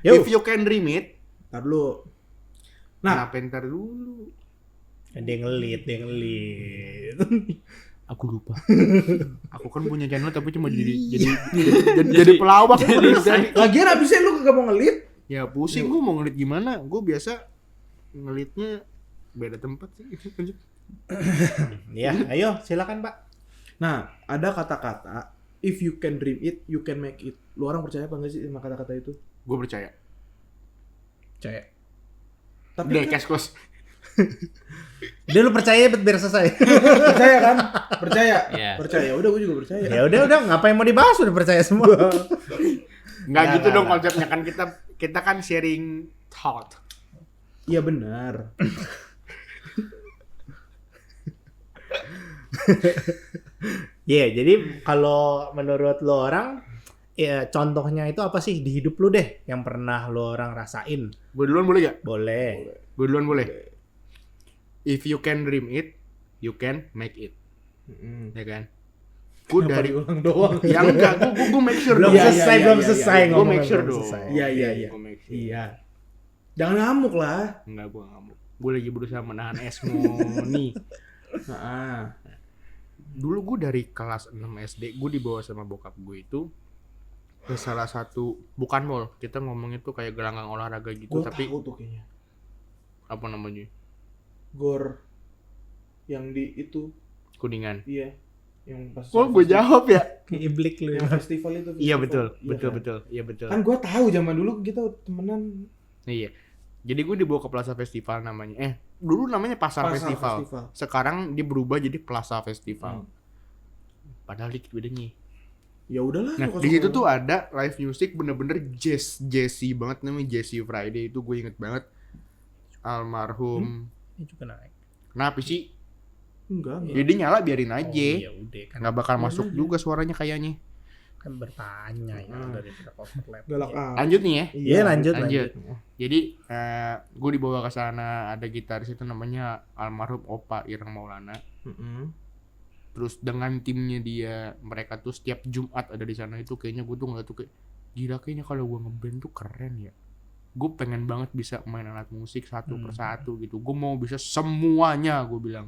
If you can dream it. Ntar dulu. Nah, Ntar dulu. Dia ngelit. Aku lupa. Aku kan punya channel tapi cuma jadi pelawak. lagian abisnya lu kagak mau ngelit. Ya pusing gue mau ngelit gimana? Gue biasa ngelitnya beda tempat sih. Ya, ayo silakan Pak. Nah, ada kata-kata if you can dream it, you can make it. Lu orang percaya apa enggak sih sama kata-kata itu? Gue percaya. Percaya. Tapi Udah kan, cash close. Dia lu percaya biar selesai. percaya kan? Percaya. Iya. Percaya. Udah gue juga percaya. Ya udah ngapain mau dibahas, udah percaya semua. Nggak gitu Nggak. dong konsepnya kan kita kan sharing thought. Iya benar. Iya, jadi kalau menurut lo orang, ya contohnya itu apa sih di hidup lu deh yang pernah lo orang rasain? Gue duluan boleh gak? Boleh. Gue duluan boleh. If you can dream it, you can make it. Ya kan? Gue Kenapa dari diulang doang? ya enggak, gue make sure Belum dong. Iya, selesai, iya, belum iya, selesai iya. Gue ngomongnya, make sure belum dong. selesai. Iya, iya, iya. Gue make sure. Iya. Jangan ngamuk lah. Enggak, gue ngamuk. Gue lagi berusaha menahan esmo nih. Heeh. Dulu gue dari kelas 6 SD, gue dibawa sama bokap gue itu ke salah satu, bukan mall, kita ngomongnya tuh kayak gelanggang olahraga gitu, Gue tapi tahu tuh kayaknya. apa namanya? Gor yang di itu, Kuningan. iya, yang pas. Oh, gue jawab ya? Iblik lu. Yang festival itu. Iya festival. betul, kan? iya betul. Kan gue tahu zaman dulu kita temenan. Iya. Jadi gue dibawa ke Plaza Festival namanya. Dulu namanya Pasar Festival. Sekarang dia berubah jadi Plaza Festival. Padahal dikit bedanya. Ya udahlah. Nah, lu di situ kasih tuh ada live music bener-bener jazzy banget, namanya Jazzy Friday, itu gue inget banget. Almarhum. Ini juga naik. Kenapa sih? Enggak. Jadi nyala biarin aja. Oh, ya udah kan. Nggak bakal masuk juga suaranya kayaknya. Kan bertanya ya daripada overlap. Galak ah. Lanjut nih ya. Iya, lanjut. Jadi gue dibawa ke sana, ada gitaris itu namanya almarhum Opa Ireng Maulana. Terus dengan timnya dia, mereka tuh setiap Jumat ada di sana, itu kayaknya gue tuh ngeliat tuh kayak gila, kayaknya kalau gue ngeband tuh keren ya. Gue pengen banget bisa main alat musik satu persatu gitu. Gue mau bisa semuanya, gue bilang.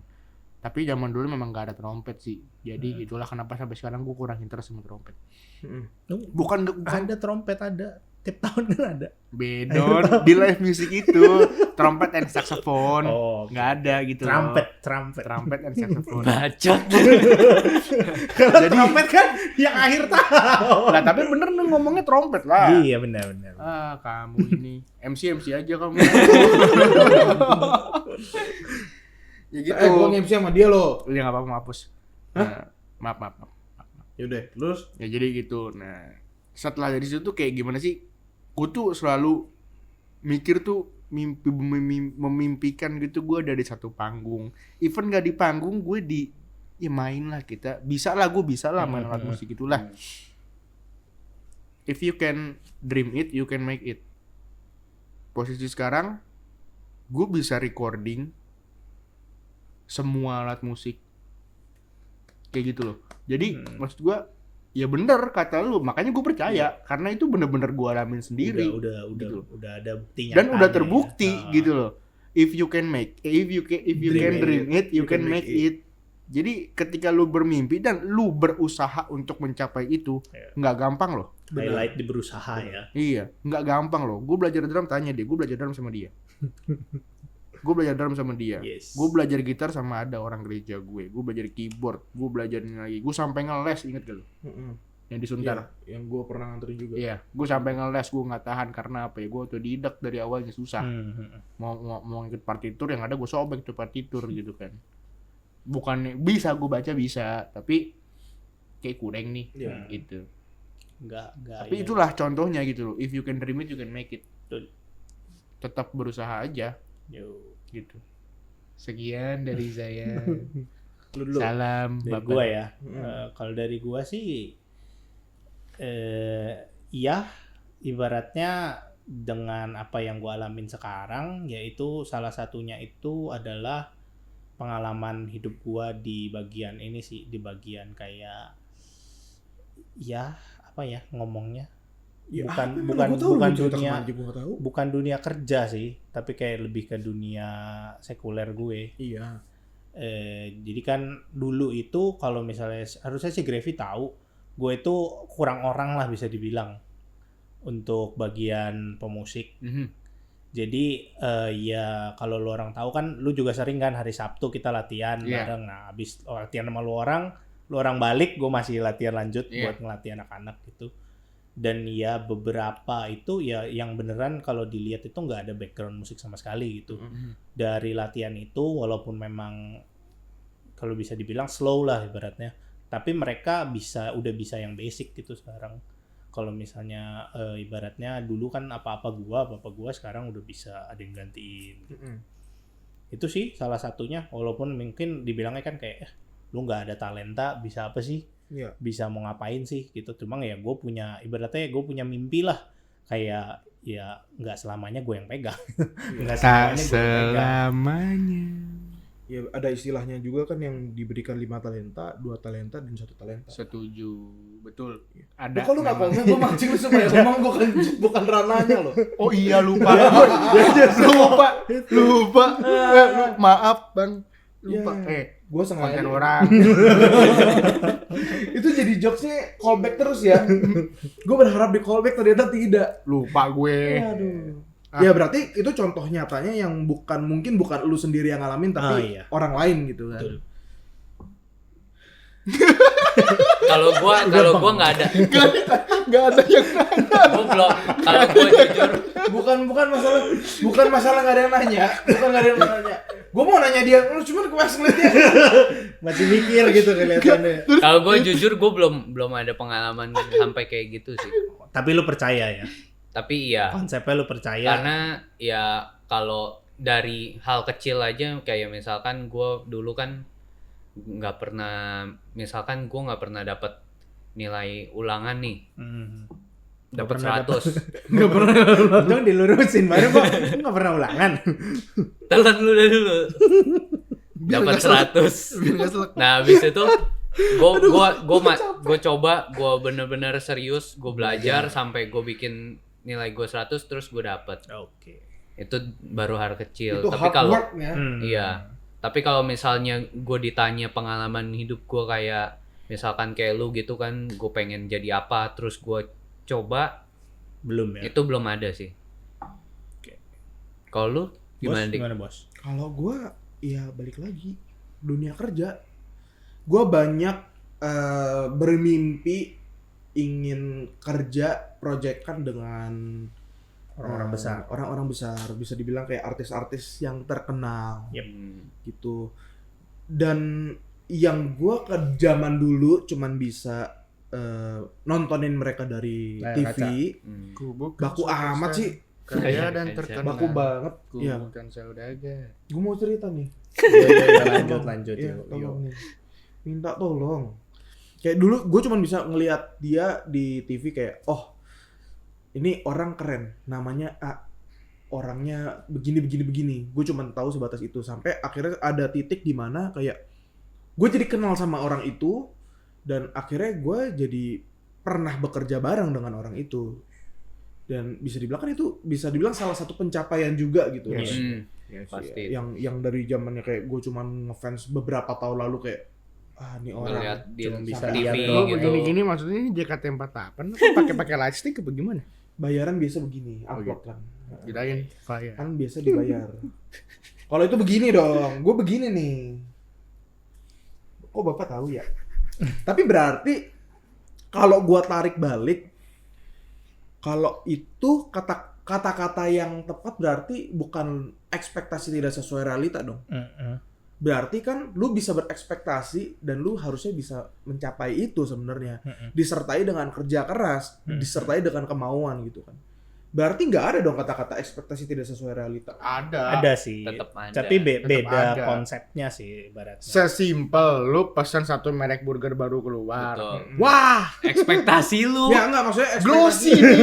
Tapi zaman dulu memang gak ada trompet sih. Jadi itulah kenapa sampai sekarang gue kurang interest sama trompet. Bukan Ada trompet, ada. Tiap tahun kan ada. Bedon di live music itu trompet and saxophone. Oh, nggak ada gitu. Trumpet and saxophone. Bacot. Kalau trompet kan yang akhir tahun. Lah tapi bener nih ngomongnya trompet lah. Iya benar. Ah, kamu ini MC aja kamu. Ya gitu. Gue nge-MC sama dia loh. Ya nggak apa-apa, hapus. Maaf. Yaudah, terus? Ya jadi gitu. Nah, setelah dari situ tuh kayak gimana sih? Gue tuh selalu mikir tuh memimpikan gitu, gue ada di satu panggung. Even gak di panggung, gue ya main lah kita. Gue bisa lah main alat musik itulah. If you can dream it, you can make it. Posisi sekarang, gue bisa recording semua alat musik. Kayak gitu loh. Jadi maksud gue, ya bener kata lu, makanya gue percaya karena itu bener-bener gue alamin sendiri. Udah ada buktinya. Dan udah terbukti gitu loh. If you can dream it, you can make it. Jadi ketika lu bermimpi dan lu berusaha untuk mencapai itu, nggak gampang loh. Highlight di berusaha ya. Iya, nggak gampang loh. Gue belajar drum, tanya dia, gue belajar drum sama dia. Yes. Gue belajar gitar sama ada orang gereja gue belajar keyboard, gue belajar lagi, gue sampai ngeles, inget gak lo? Yang di Suntar. Iya, yang gue pernah nganterin juga. Iya, gue sampai ngeles, gue nggak tahan karena apa ya? Gue autodidak dari awalnya susah. Mau ikut partitur, yang ada gue sobek tuh partitur gitu kan. Bukan bisa gue baca bisa, tapi kayak kurang nih, gitu. Enggak. Tapi itulah contohnya gitu loh. If you can dream it, you can make it. Tetap berusaha aja. Gitu. Sekian dari saya. Salam dari gua ya. Kalau dari gua sih iya, ibaratnya dengan apa yang gua alamin sekarang, yaitu salah satunya itu adalah pengalaman hidup gua di bagian ini sih, di bagian kayak ya apa ya ngomongnya, Ya, bukan dunia kerja sih, tapi kayak lebih ke dunia sekuler gue. Iya. Jadi kan dulu itu kalau misalnya harusnya sih Grevi tahu, gue itu kurang orang lah bisa dibilang untuk bagian pemusik. Jadi ya kalau lu orang tahu kan, lu juga sering kan hari Sabtu kita latihan bareng. Nah habis latihan sama lu orang balik, gue masih latihan lanjut buat ngelatih anak-anak gitu. Dan ya beberapa itu ya yang beneran kalau dilihat itu nggak ada background musik sama sekali gitu. Dari latihan itu walaupun memang kalau bisa dibilang slow lah ibaratnya, tapi mereka udah bisa yang basic gitu sekarang. Kalau misalnya ibaratnya dulu kan apa-apa gua sekarang udah bisa ada yang gantiin gitu. Itu sih salah satunya, walaupun mungkin dibilangnya kan kayak lu nggak ada talenta bisa apa sih? Bisa mau ngapain sih gitu. Cuma ya gue punya mimpi lah, kayak ya nggak selamanya gue yang pegang. Tak selamanya. Ya ada istilahnya juga kan yang diberikan 5 talenta, 2 talenta dan 1 talenta. Setuju, betul. Ada. Kalau nggak komen gue mancing lu supaya ngomong bukan ranahnya loh. Oh iya lupa. lupa. Maaf bang. Lupa. Gue sengaja konten orang. Itu jadi jokesnya callback terus ya. Gue berharap di callback, ternyata tidak. Lupa gue. Aduh. Ya berarti itu contoh nyatanya yang mungkin bukan lu sendiri yang ngalamin, tapi orang lain gitu kan. Betul. Kalau gua nggak ada. Nggak ada yang nanya. Gua belum. Kalau gua jujur, bukan masalah nggak ada yang nanya. Gue mau nanya dia, lu cuman pas ngeliat dia Masih mikir gitu kelihatannya. kalau gua jujur gua belum ada pengalaman sampai kayak gitu sih. Tapi lu percaya ya? Tapi iya. Konsepnya lu percaya? Karena ya kalau dari hal kecil aja, kayak misalkan gua dulu kan nggak pernah dapat nilai ulangan nih. Dapat 100. Nggak pernah. Untung dilurusin baru kok nggak pernah ulangan. Telan lu dulu. Dapat 100. Nah, habis itu gue coba, gue bener-bener serius, gue belajar sampai gue bikin nilai gue 100, terus gue dapet. Oke. Itu baru hal kecil. itu Tapi hard kalau work ya. iya. Tapi kalau misalnya gue ditanya pengalaman hidup gue, kayak misalkan kayak lu gitu kan, gue pengen jadi apa, terus gue coba, belum ya? itu belum ada sih. Kalau lu Gimana bos? Kalau gue ya balik lagi dunia kerja. Gue banyak bermimpi ingin kerja proyekkan dengan orang-orang besar, bisa dibilang kayak artis-artis yang terkenal. Gitu. Dan yang gue ke zaman dulu cuman bisa nontonin mereka dari TV. Baku amat sih. Kaya dan terkenal. Baku banget. Iya. Bukan saudagar. Gue mau cerita nih. Lanjut. Tolong nih. Minta tolong. Kayak dulu gue cuma bisa ngelihat dia di TV kayak, oh ini orang keren, namanya A, orangnya begini. Gue cuma tahu sebatas itu, sampai akhirnya ada titik di mana kayak gue jadi kenal sama orang itu, dan akhirnya gue jadi pernah bekerja bareng dengan orang itu, dan bisa dibilang kan itu bisa dibilang salah satu pencapaian juga gitu. Pasti. Yang dari zamannya kayak gue cuma ngefans beberapa tahun lalu kayak nih orang cuma bisa TV lihat gitu. Gini maksudnya ini JKT48 pakai lightstick apa gimana? bayaran biasa begini, upload kan. Kirain fire. Kan biasa dibayar. Kalau itu begini dong, gue begini nih. Kok Bapak tahu ya? Tapi berarti kalau gue tarik balik, kalau itu kata-kata yang tepat berarti bukan ekspektasi tidak sesuai realita dong. Berarti kan lu bisa berekspektasi dan lu harusnya bisa mencapai itu sebenarnya. Disertai dengan kerja keras, disertai dengan kemauan gitu kan. Berarti nggak ada dong kata-kata ekspektasi tidak sesuai realita. Ada sih. Tetap ada. Tapi beda ada. konsepnya sih ibaratnya. Sesimpel lu pesan satu merek burger baru keluar. Betul. Wah, Ekspektasi lu. Ya enggak, maksudnya glossy nih.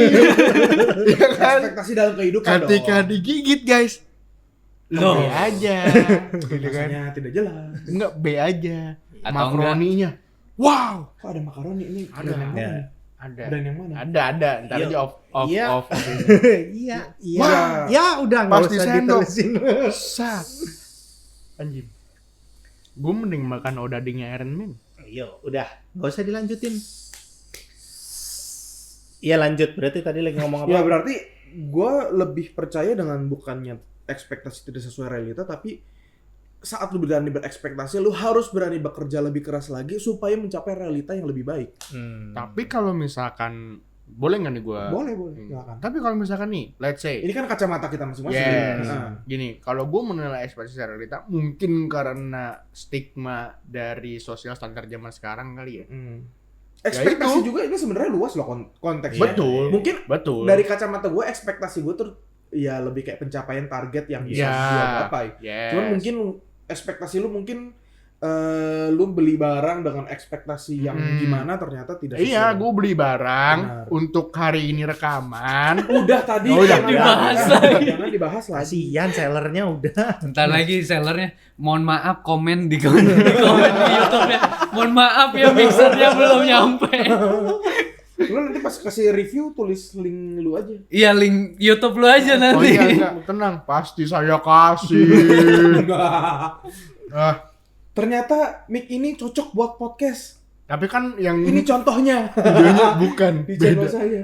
Ya kan? ekspektasi dalam kehidupan Ketika dong. digigit guys, Loh. B aja. Gitu kan? Rasanya tidak jelas. Enggak B aja. Atau Makaroninya. Wow. Kok ada makaroni ini? Ada. Keren Ya. banget. Ada. Brand yang mana? Ada. Ntar Iya. aja off. Iya. off. Iya. Wah. Ya udah nggak Pasti usah sendok. diterusin. Sat. Anjing. Gue mending makan odadingnya Iron Man. Yo, udah nggak usah dilanjutin. Iya lanjut. Berarti tadi lagi ngomong apa? Ya berarti gue lebih percaya dengan bukannya ekspektasi tidak sesuai realita, tapi saat lu berani berekspektasi, lu harus berani bekerja lebih keras lagi supaya mencapai realita yang lebih baik. Tapi kalau misalkan boleh nggak nih gue? Boleh, silakan. Tapi kalau misalkan nih, let's say, Ini kan kacamata kita masing-masing. yes, Nah. gini, kalau gue menilai ekspektasi realita, mungkin karena stigma dari sosial standar zaman sekarang kali ya. Ekspektasi itu. juga ini sebenarnya luas loh konteksnya. Betul. Mungkin Betul. dari kacamata gue ekspektasi gue tuh ya lebih kayak pencapaian target yang bisa Ya. dia capai. Yes. Cuman mungkin ekspektasi lu mungkin lu beli barang dengan ekspektasi yang gimana ternyata tidak sesuai. Iya, gue beli barang Benar. untuk hari ini rekaman. Udah tadi Oh, udah. dibahas lagi. Jangan dibahas lagi. Kasihan sellernya udah. Bentar lagi sellernya, mohon maaf komen di komen di YouTube-nya. Mohon maaf ya mixernya belum nyampe. Lu nanti pas kasih review tulis link lu aja. Iya link YouTube lu aja Oh nanti. iya, enggak, tenang, pasti saya kasih. Ah, Ternyata mic ini cocok buat podcast. tapi kan yang Ini contohnya videonya bukan di channel beda. saya.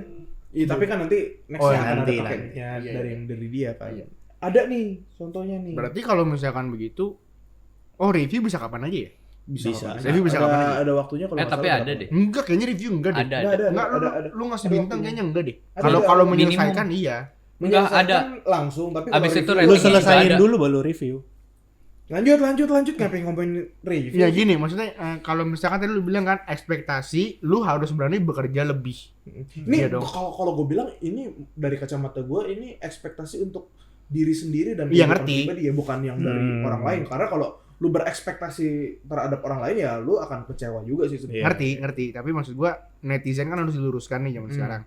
Iya, tapi kan nanti Oh, nextnya akan nanti, ada paketnya nanti. dari yang dari dia kan. Iya. Ada nih contohnya nih. Berarti kalau misalkan begitu, review bisa kapan aja ya? bisa. Bisa. kapan aja. Review bisa kapan aja? Ada waktunya kalau nggak Tapi salah ada berapa? deh. Enggak, kayaknya review enggak deh. Ada. Enggak, ada. lu ngasih Ada bintang waktunya. kayaknya enggak deh. Ada, Kalau ada. kalau Minimum. menyelesaikan iya. Menyelesaikan ada. langsung tapi Abis kalau itu review- Lu ratingnya juga selesain ada. dulu baru review. lanjut ngapain ngomongin review? Ya gini, maksudnya kalau misalkan tadi lu bilang kan ekspektasi, lu harus berani bekerja lebih. Ini Iya dong. kalau gue bilang ini dari kacamata gue ini ekspektasi untuk diri sendiri dan Iya, kehidupan ngerti. pribadi ya, bukan yang dari orang lain. Karena kalau lu berekspektasi terhadap orang lain ya lu akan kecewa juga sih sebenarnya. Ngerti, tapi maksud gua netizen kan harus diluruskan nih zaman sekarang.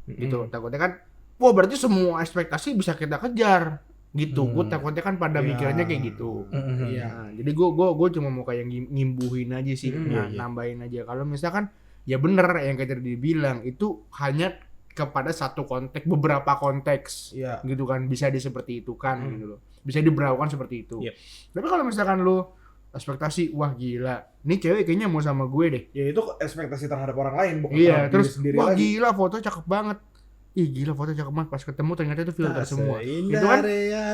Gitu. Mm. Takutnya kan, wah berarti semua ekspektasi bisa kita kejar. Gitu. Gua takutnya kan pada Iya. mikirnya kayak gitu. Iya. Nah, jadi gua cuma mau kayak ngimbuhin aja sih, Iya, nambahin aja. Kalau misalkan ya bener yang kayak tadi dibilang itu hanya kepada satu konteks, beberapa konteks. Iya. Gitu kan, bisa di seperti itu kan gitu loh. Bisa diberlakukan seperti itu. Yep. Tapi kalau misalkan lu ekspektasi, wah gila, ini cewek kayaknya mau sama gue deh. Ya itu ekspektasi terhadap orang lain bukan Iya, terhadap terus diri sendiri wah lagi. gila foto cakep banget. Ih gila foto cakep banget, pas ketemu ternyata itu filter semua. Itu kan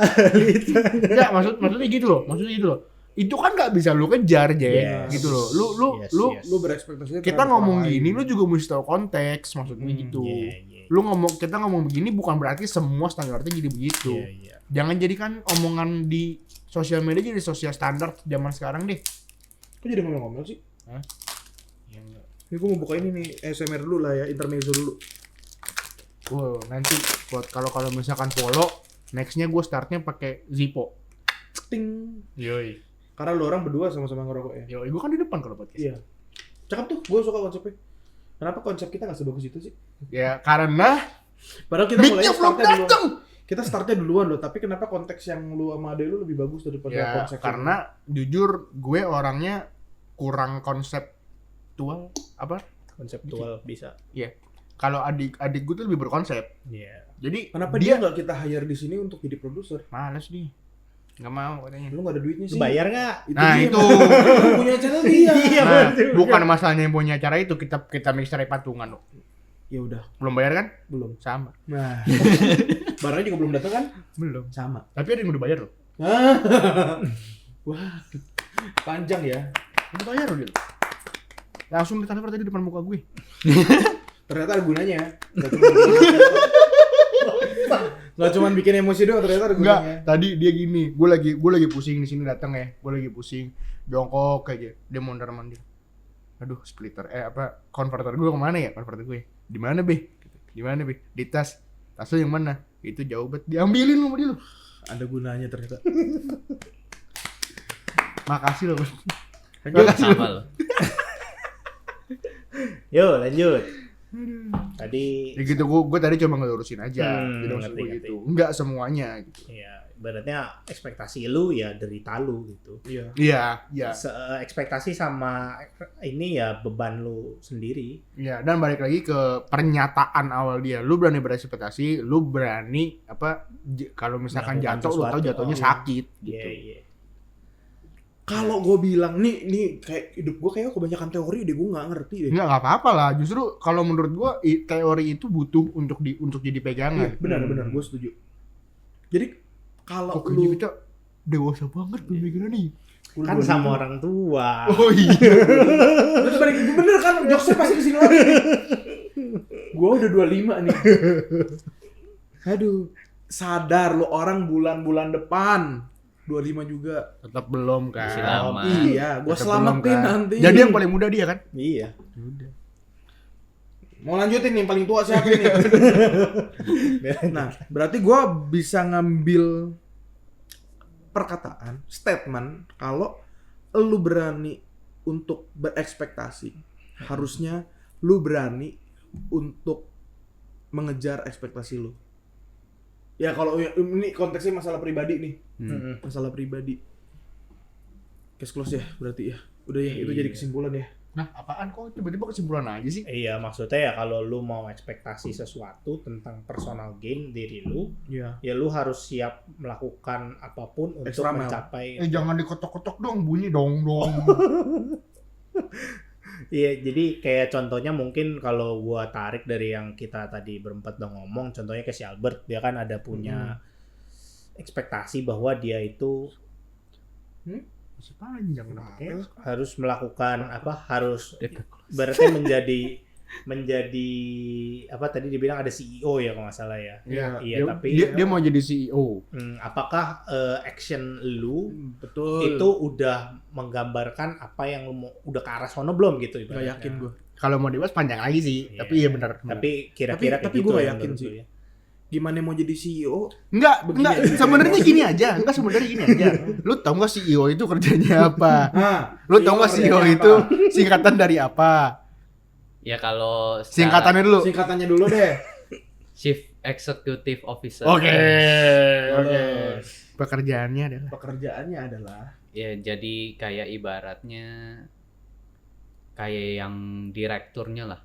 enggak maksudnya gitu loh. Itu kan nggak bisa lu kejar, Yes. gitu loh. Yes. Lu berekspektasi Kita terhadap ngomong orang gini lain. lu juga mesti tahu konteks, maksudnya gitu. Iya. Lu kita ngomong begini bukan berarti semua standarnya jadi begitu. Iya. Jangan jadikan omongan di sosial media jadi sosial standar zaman sekarang deh. Kok jadi ngomong-ngomong sih? Hah? Ya enggak. Ini gue mau buka ini nih ASMR dulu lah ya, intermezzo dulu. Wow, nanti buat kalau misalkan follow, nextnya gue startnya pakai Zippo. Ting. Yoi. Karena lu orang berdua sama-sama ngerokok ya. Yoi, gue kan di depan kalau podcast. Iya. Cakep tuh, gue suka konsepnya. Kenapa konsep kita nggak sebagus itu sih? Ya karena Padahal kita mulai mic-nya belum startnya duluan. datang. Kita startnya duluan loh, tapi kenapa konteks yang lu sama ade lu lebih bagus daripada Ya konsep karena jujur gue orangnya kurang konseptual apa? Konseptual bisa. Kalau adik gue tuh lebih berkonsep. Iya. Jadi kenapa dia nggak kita hire di sini untuk jadi produser? males nih. Nggak mau katanya. Lu nggak ada duitnya sih. Bayar nggak? Nah, dia, itu. Yang punya channel dia. Nah, bukan masalahnya yang punya acara itu, kita mixer patungan loh. Ya udah, Belum bayar kan? belum. Sama. Nah, barangnya juga belum datang kan? Belum. Sama. Tapi ada yang udah bayar loh. Wah, panjang ya. Udah bayar loh dia. Langsung ditransfer tadi depan muka gue. Ternyata ada gunanya. Nggak cuma bikin emosi doang, ternyata ada Enggak, gunanya. tadi dia gini, gue lagi pusing di sini datang ya. Gue lagi pusing, jongkok aja. Dia mondar mandir. Aduh, splitter konverter gue kemana ya? Konverter gue. Di mana, Be? Di mana, Be? Di tas. Tas lu yang mana? Itu jauh banget. Diambilin lu sama dia lu. Ada gunanya ternyata. Makasih loh. Lanjut. Sama lo. Yo, lanjut. Tadi Ya gitu, gue tadi cuma ngelurusin aja. Jadi maksud ngerti, gue ngerti. gitu. Enggak semuanya gitu. ya ibaratnya ekspektasi lu ya derita lu gitu. Iya. Iya. Ekspektasi sama ini ya beban lu sendiri. Iya, dan balik lagi ke pernyataan awal dia. Lu berani berekspektasi, lu berani kalau misalkan Melakukan jatuh, lu tahu sesuatu. jatuhnya Oh, sakit gitu. Iya, iya. Kalau gue bilang nih kayak hidup gue kayak kebanyakan teori deh, gue nggak ngerti deh. Enggak apa-apa lah. Justru kalau menurut gua teori itu butuh untuk jadi pegangan. Iya, benar gue setuju. Jadi kalau Kok kayaknya lu kita dewasa banget pemikiran nih. Kan sama orang tua. Oh iya. Terus balik bener kan, jokesnya pasti kesini lagi nih. Gue udah 25 nih. Aduh, sadar lo orang bulan-bulan depan 25 juga. Tetap belum kan. Masih lama. Iya, gue Tetap selamatin belum, kan? nanti. Jadi yang paling muda dia kan? Iya. Mau lanjutin nih, yang paling tua siapa nih? Nah, berarti gue bisa ngambil perkataan, statement kalau lu berani untuk berekspektasi, harusnya lu berani untuk mengejar ekspektasi lu. Ya kalau ini konteksnya masalah pribadi nih, masalah pribadi. Case close ya berarti ya. Udah ya, itu jadi kesimpulan ya. Nah, apaan kok tiba-tiba kesimpulan aja sih? Iya, maksudnya ya kalau lu mau ekspektasi sesuatu tentang personal gain diri lu, Iya. ya lu harus siap melakukan apapun untuk Extra mile. mencapai. Jangan dikotok-kotok dong, bunyi dong. Iya, jadi kayak contohnya mungkin kalau gua tarik dari yang kita tadi berempat udah ngomong, contohnya ke si Albert, dia kan ada punya ekspektasi bahwa dia itu Masih panjang Oke, harus melakukan apa? Harus berarti menjadi apa tadi dibilang ada CEO ya kalau nggak salah ya. Iya, Iya, dia, tapi dia mau jadi CEO. Apakah action lu Betul. itu udah menggambarkan apa yang lu mau udah ke arah sono belum gitu Gak ibaratnya? yakin gue. Kalau mau dibahas panjang lagi sih, Iya. tapi iya benar. Tapi kira-kira Tapi kayak gua gitu gak ya yakin menurut sih. lu ya. Gimana mau jadi CEO? Enggak, Begini. sebenarnya gini aja. Enggak sebenarnya gini aja. Lu tau enggak CEO itu kerjanya apa? Nah, Lu tau enggak CEO kerjanya itu apa? singkatan dari apa? Ya kalau secara Singkatannya dulu. Singkatannya dulu deh. Chief Executive Officer. Oke. Lulus. Pekerjaannya adalah Pekerjaannya adalah Ya jadi kayak ibaratnya kayak yang direkturnya lah.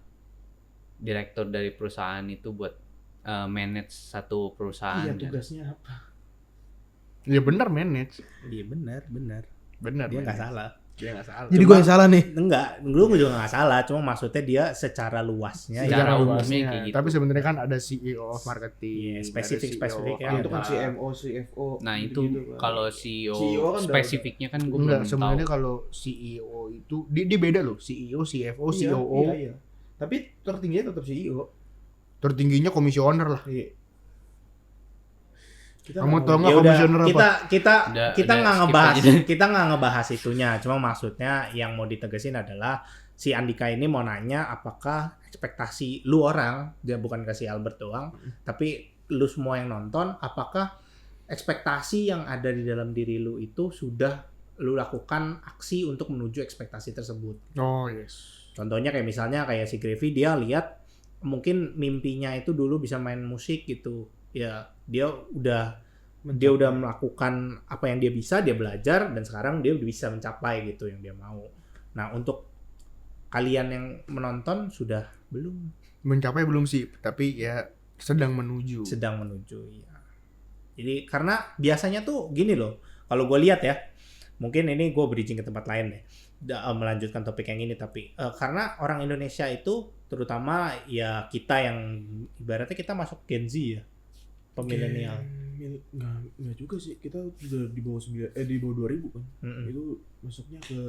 Direktur dari perusahaan itu buat manage satu perusahaan. iya kan. tugasnya apa? ya benar manage. Iya benar. Benar. Dia nggak manage. salah. Dia enggak salah. Jadi gue yang salah nih. Enggak, lu juga nggak salah. Cuma maksudnya dia secara luasnya Secara ya. umumnya kayak gitu. Tapi sebenarnya kan ada CEO of marketing. Iya, spesifik ada ya. apa. Itu kan CMO, CFO. Nah itu gitu-gitu kan. kalau CEO, CEO kan udah- spesifiknya kan gue Enggak, belum tahu. sebenarnya kalau CEO itu dia beda loh. CEO, CFO, Iya, COO. Iya. Tapi tertingginya tetap CEO. Tertingginya komisioner lah. Iya. Kamu tau Ya nggak udah, komisioner apa? kita Udah nggak skip ngebahas aja. kita nggak ngebahas itunya. Cuma maksudnya yang mau ditegesin adalah si Andika ini mau nanya apakah ekspektasi lu orang, dia bukan ke si Albert doang, tapi lu semua yang nonton, apakah ekspektasi yang ada di dalam diri lu itu sudah lu lakukan aksi untuk menuju ekspektasi tersebut. Oh yes. Contohnya kayak misalnya kayak si Gravy, dia lihat mungkin mimpinya itu dulu bisa main musik gitu. Ya, dia udah melakukan apa yang dia bisa, dia belajar dan sekarang dia udah bisa mencapai gitu yang dia mau. Nah, untuk kalian yang menonton sudah belum Mencapai belum sih, tapi ya sedang menuju. sedang menuju ya. Jadi karena biasanya tuh gini loh, kalau gue lihat ya, mungkin ini gue bridging ke tempat lain deh, melanjutkan topik yang ini tapi karena orang Indonesia itu terutama ya kita yang ibaratnya kita masuk Gen Z ya, pemilenial. Enggak juga sih. Kita udah di bawah 2000 kan. Itu masuknya ke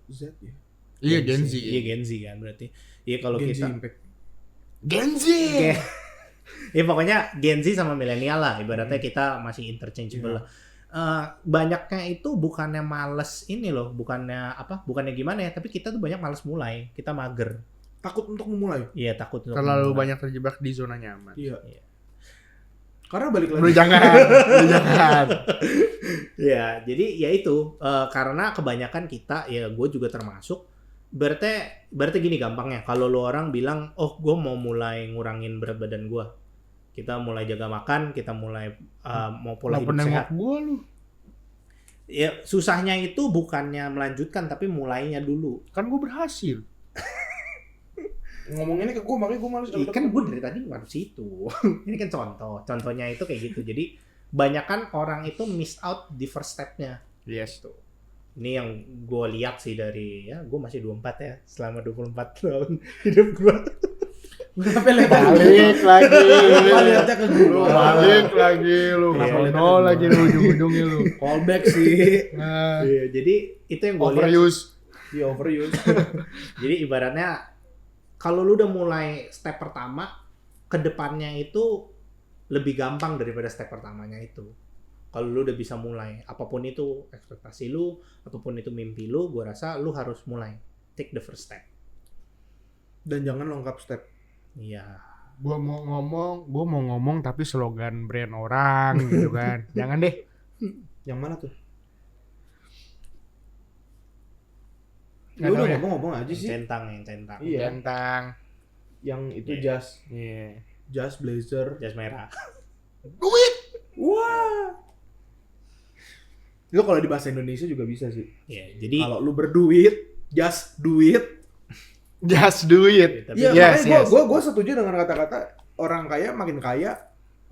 Z ya. Iya Gen Z. Iya Gen Z kan berarti. Iya kalau Gen Z kita Impact. Gen Z. ya pokoknya Gen Z sama milenial lah ibaratnya kita masih interchangeable lah. Banyaknya itu bukannya males ini loh, bukannya gimana ya, tapi kita tuh banyak males mulai, kita mager. Takut untuk memulai. Iya takut untuk Terlalu memulai. banyak terjebak di zona nyaman. Iya. Iya. Karena balik Udah lagi. jangan. Ya, jadi ya itu karena kebanyakan kita ya gue juga termasuk berarti gini gampangnya. Kalau lu orang bilang, oh gue mau mulai ngurangin berat badan gue, kita mulai jaga makan, kita mulai mau pola hidup sehat. Gua lu. Ya susahnya itu bukannya melanjutkan tapi mulainya dulu. Kan gua berhasil. Ngomong ini ke gue makanya gue males. Kan gue dari tadi bukan situ. Ini kan contohnya itu kayak gitu. Jadi banyakan orang itu miss out di first step-nya. Yes. Ini yang gue lihat sih dari ya gue masih 24 ya selama 24 tahun hidup gue. Kenapa lihat Balik lagi. lihatnya ke gue? Balik lagi lu. Iya, Kenapa lagi lu ujung-ujungnya lu. Callback sih. Nah, Iya, jadi itu yang gue lihat. overuse. Di overuse. Jadi ibaratnya kalau lu udah mulai step pertama, kedepannya itu lebih gampang daripada step pertamanya itu. Kalau lu udah bisa mulai, apapun itu ekspektasi lu, apapun itu mimpi lu, gua rasa lu harus mulai. Take the first step. Dan jangan lengkap step. Iya. Gua mau ngomong tapi slogan brand orang gitu kan. Jangan deh. Yang mana tuh? Nggak Ya tahu udah ya. ngomong aja sih. Yang centang. Iya. Tentang Yang itu Iya. jas blazer. Jas merah. duit. Wah. Itu kalau di bahasa Indonesia juga bisa sih. Iya, jadi Kalau lu berduit, just duit. Just do it. tapi Iya, Yes, makanya yes. gue setuju dengan kata-kata orang kaya makin kaya,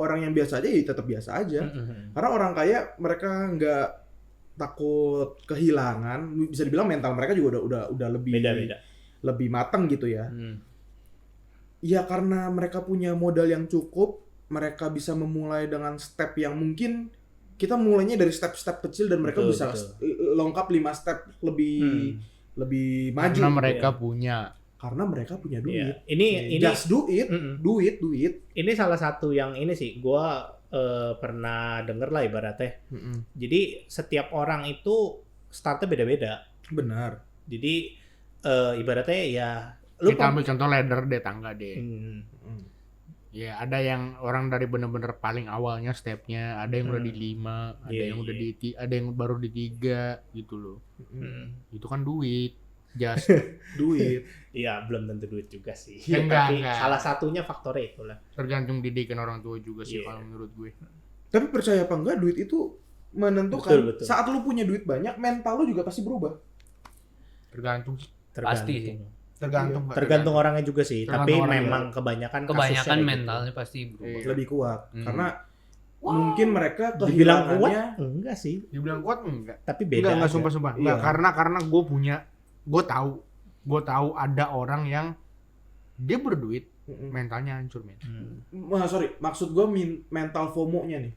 orang yang biasa aja ya tetap biasa aja. Karena orang kaya mereka nggak takut kehilangan, bisa dibilang mental mereka juga udah lebih beda-beda. lebih matang gitu ya. Ya karena mereka punya modal yang cukup, mereka bisa memulai dengan step yang mungkin kita mulainya dari step-step kecil dan mereka Betul, bisa betul. lengkap 5 step lebih maju. Karena mereka punya. Karena mereka punya duit. Iya. Ini Just do it, duit. ini salah satu yang ini sih gua pernah denger lah ibaratnya. Jadi setiap orang itu startnya beda-beda. Benar. Jadi ibaratnya ya Kita ambil contoh ladder deh, tangga deh. Hmm. Ya, ada yang orang dari bener-bener paling awalnya stepnya, ada yang udah di 5, ada Iya, yang udah iya. ada yang baru di 3 gitu loh. Itu kan duit. Just Duit. Iya, belum tentu duit juga sih. Ya, enggak. Tapi salah satunya faktornya itulah. tergantung didikan orang tua juga sih Iya. kalau menurut gue. Tapi percaya apa enggak, duit itu menentukan. Betul. Saat lu punya duit banyak, mental lu juga pasti berubah. Tergantung sih. Pasti sih. Tergantung. Pak. Tergantung orangnya juga sih. Tergantung Tapi orangnya. memang kebanyakan Kebanyakan kasusnya kayak mentalnya pasti berubah. Iya. Lebih kuat. Hmm. Karena mungkin mereka gitu. Dibilang kuat? kehilangannya. Enggak sih. Dibilang kuat enggak? Tapi beda. Enggak aja. sumpah. Iya. Enggak, karena gue tahu ada orang yang dia berduit, mentalnya hancur, men. Sorry, maksud gue mental FOMO-nya nih.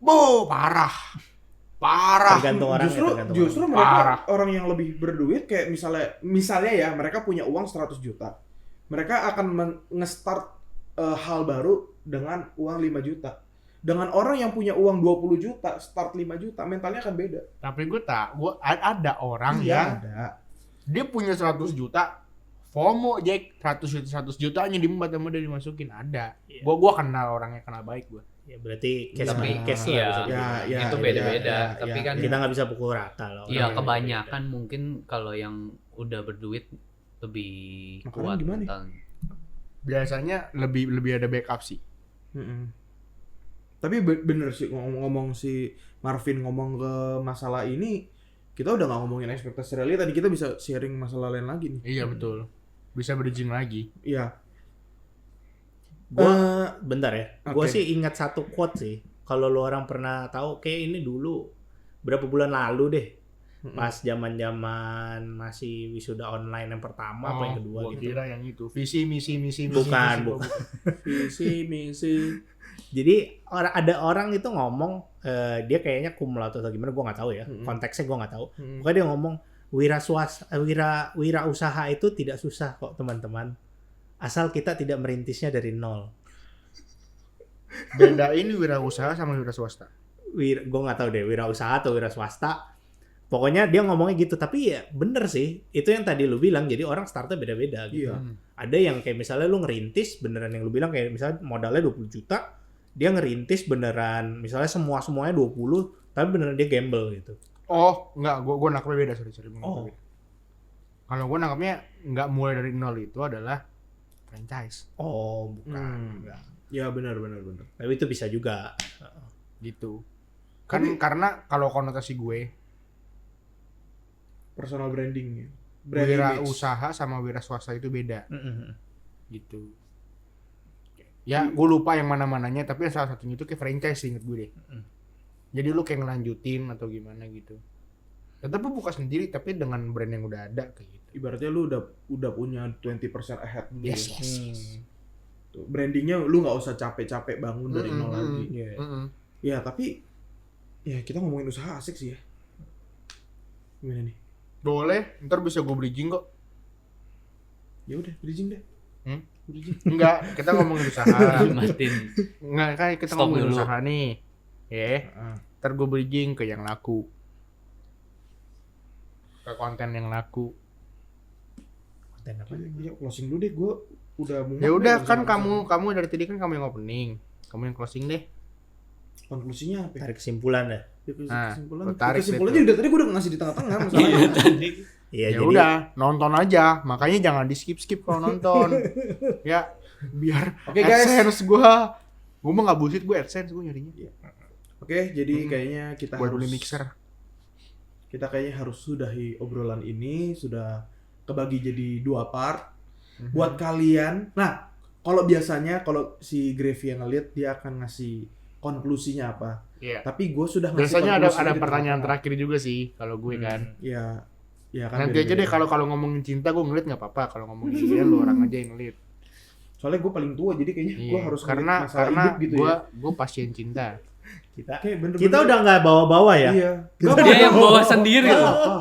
Parah. Tergantung orangnya. Justru tergantung justru orangnya. mereka Parah. orang yang lebih berduit kayak misalnya ya mereka punya uang 100 juta. Mereka akan nge-start hal baru dengan uang 5 juta. Dengan orang yang punya uang 20 juta, start 5 juta, mentalnya akan beda. Tapi gue ada orang Iya, yang ada. dia punya 100 juta, FOMO Jack, 100 jutanya diembat sama dia dimasukin, ada. Iya. Gua kenal orangnya, kenal baik gua. Ya berarti case Tapi, by case lah iya. bisa dibilang. Ya, Itu beda-beda, tapi kan Kita nggak bisa pukul rata loh. Iya, Orang kebanyakan mungkin kalau yang udah berduit lebih Makanya kuat gimana? mentalnya. Biasanya lebih ada backup sih. Tapi bener sih ngomong si Marvin ngomong ke masalah ini, kita udah nggak ngomongin ekspektasi realita, tadi kita bisa sharing masalah lain lagi nih. Iya betul. Bisa bridging lagi. Iya. Gua bentar ya. Gua oke. sih ingat satu quote sih. Kalau lu orang pernah tahu, kayak ini dulu berapa bulan lalu deh. Pas zaman-zaman masih wisuda online yang pertama apa yang kedua gua gitu. kira yang itu. Visi misi. Bukan. Visi misi. Jadi ada orang itu ngomong dia kayaknya cum laude atau gimana gua nggak tahu ya. Konteksnya gua nggak tahu. Pokoknya dia ngomong wira usaha itu tidak susah kok teman-teman. Asal kita tidak merintisnya dari nol. Bedain wirausaha sama wira swasta. Gue nggak tahu deh wirausaha atau wira swasta. Pokoknya dia ngomongnya gitu. Tapi ya bener sih. Itu yang tadi lu bilang. Jadi orang startnya beda-beda gitu. Iya. Ada yang kayak misalnya lu ngerintis beneran yang lu bilang kayak misalnya modalnya 20 juta. Dia ngerintis beneran misalnya semuanya 20. Tapi beneran dia gamble gitu. Oh, enggak, gua nangkepnya beda, sorry. Oh. Kalau gue nangkapnya nggak mulai dari nol itu adalah franchise Oh, bukan. Enggak. Ya benar. Tapi itu bisa juga. gitu. Kan karena kalau konotasi gue Personal branding ya. Brand wira image. usaha sama wira swasta itu beda Mm-mm. gitu. Ya gue lupa yang mana-mananya tapi salah satunya itu kayak franchise inget gue deh. Jadi lu kayak ngelanjutin atau gimana gitu. Tetap lu buka sendiri tapi dengan brand yang udah ada kayak gitu. Ibaratnya lu udah punya 20% ahead. Yes. Tuh, brandingnya lu nggak usah capek-capek bangun dari nol lagi. Iya. Ya tapi ya kita ngomongin usaha asik sih ya. Gimana nih? Boleh, ntar bisa gue bridging kok. Ya udah, bridging deh. Enggak, kita ngomongin usaha. Martin. Enggak, kan kita Stop ngomongin dulu. usaha nih. Ya, ntar gue bridging ke yang laku. Ke konten yang laku. Konten apa? Ya closing dulu deh, gue udah muak Ya udah deh kan sama- kamu dari tadi kan kamu yang opening. Kamu yang closing deh. konklusinya apa? Ya? Tarik kesimpulan ya. Nah, Kesimpulan. lu tarik Kesimpulannya deh udah tadi gue udah ngasih di tengah-tengah Iya masalahnya. tadi. Iya, Ya jadi udah, nonton aja. Makanya jangan di skip kalau nonton. Ya, biar Oke, guys. AdSense gua mah nggak bullshit, gue AdSense gue nyarinya. Oke, jadi kayaknya kita Buat harus beli mixer. Kita kayaknya harus sudahi obrolan ini, sudah kebagi jadi 2 part. Buat kalian, nah kalau biasanya kalau si Gravy yang ngeliat dia akan ngasih konklusinya apa. Iya. Tapi gue sudah ngasih Biasanya konklusinya ada di pertanyaan tengah-tengah. terakhir juga sih kalau gue kan. Ya kan. Nanti aja beda-beda. deh kalau ngomongin cinta gue ngeliat nggak apa-apa. Kalau ngomongin dia lu orang aja yang ngeliat. Soalnya gue paling tua jadi kayaknya gue Iya. harus karena ngeliat masalah karena hidup gitu gue pasien cinta. kita Kayak bener-bener. kita udah nggak bawa-bawa ya. Iya. Dia yang bawa sendiri Nggak loh. apa-apa.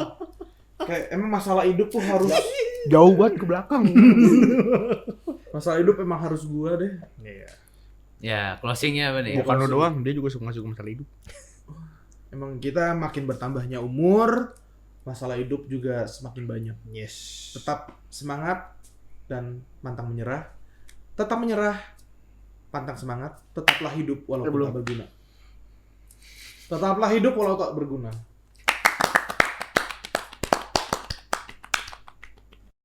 Kayak emang masalah hidup tuh harus Jauh banget ke belakang. masalah hidup emang harus gue deh. Iya. Ya, closingnya apa nih? Bukan lo doang, dia juga suka masuk masalah hidup. Emang kita makin bertambahnya umur, masalah hidup juga semakin banyak. Yes. Tetap semangat dan pantang menyerah. Tetap menyerah, pantang semangat. Tetaplah hidup walau Belum. tak berguna. Tetaplah hidup walau tak berguna.